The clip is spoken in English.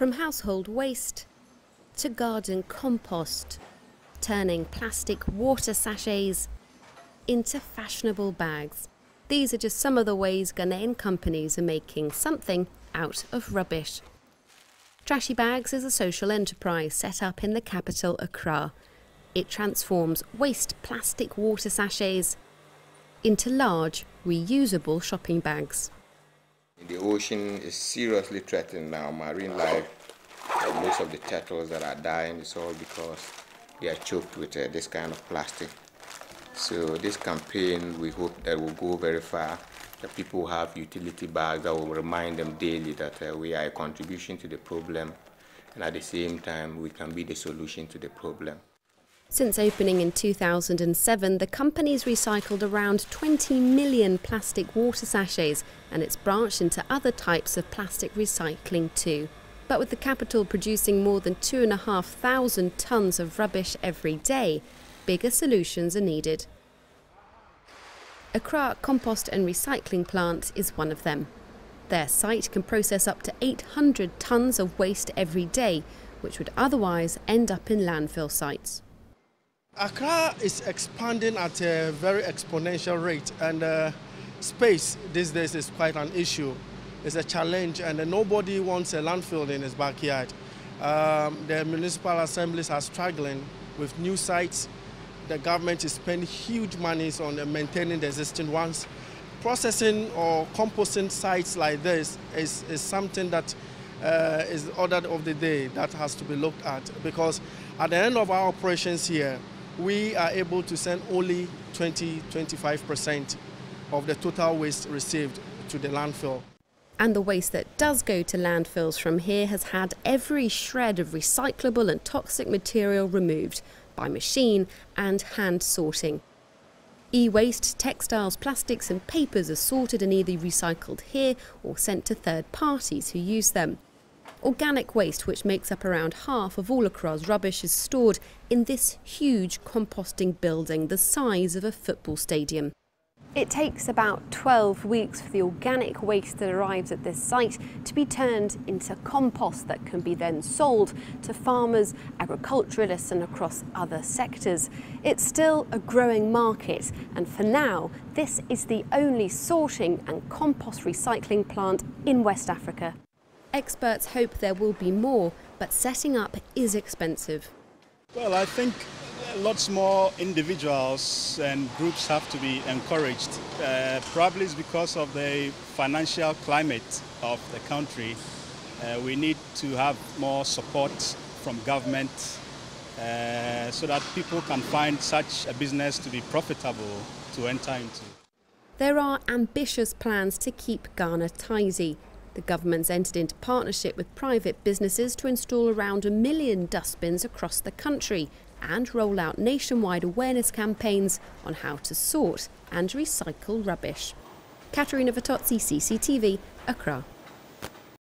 From household waste to garden compost, turning plastic water sachets into fashionable bags. These are just some of the ways Ghanaian companies are making something out of rubbish. Trashy Bags is a social enterprise set up in the capital, Accra. It transforms waste plastic water sachets into large, reusable shopping bags. The ocean is seriously threatened now. Marine life, most of the turtles that are dying is all because they are choked with this kind of plastic. So this campaign, we hope that will go very far. That people have utility bags that will remind them daily that we are a contribution to the problem, and at the same time we can be the solution to the problem. Since opening in 2007, the company's recycled around 20 million plastic water sachets, and it's branched into other types of plastic recycling too. But with the capital producing more than 2,500 tonnes of rubbish every day, bigger solutions are needed. Accra Compost and Recycling Plant is one of them. Their site can process up to 800 tonnes of waste every day, which would otherwise end up in landfill sites. Accra is expanding at a very exponential rate, and space these days is quite an issue. It's a challenge, and nobody wants a landfill in his backyard. The municipal assemblies are struggling with new sites. The government is spending huge monies on maintaining the existing ones. Processing or composting sites like this is something that is the order of the day that has to be looked at, because at the end of our operations here, we are able to send only 20–25% of the total waste received to the landfill. And the waste that does go to landfills from here has had every shred of recyclable and toxic material removed by machine and hand sorting. E-waste, textiles, plastics and papers are sorted and either recycled here or sent to third parties who use them. Organic waste, which makes up around half of all Accra's rubbish, is stored in this huge composting building the size of a football stadium. It takes about 12 weeks for the organic waste that arrives at this site to be turned into compost that can be then sold to farmers, agriculturalists and across other sectors. It's still a growing market, and for now this is the only sorting and compost recycling plant in West Africa. Experts hope there will be more, but setting up is expensive. Well, I think lots more individuals and groups have to be encouraged. Probably it's because of the financial climate of the country. We need to have more support from government so that people can find such a business to be profitable to enter into. There are ambitious plans to keep Ghana tidy. The government's entered into partnership with private businesses to install around 1 million dustbins across the country and roll out nationwide awareness campaigns on how to sort and recycle rubbish. Katerina Vittozzi, CCTV, Accra.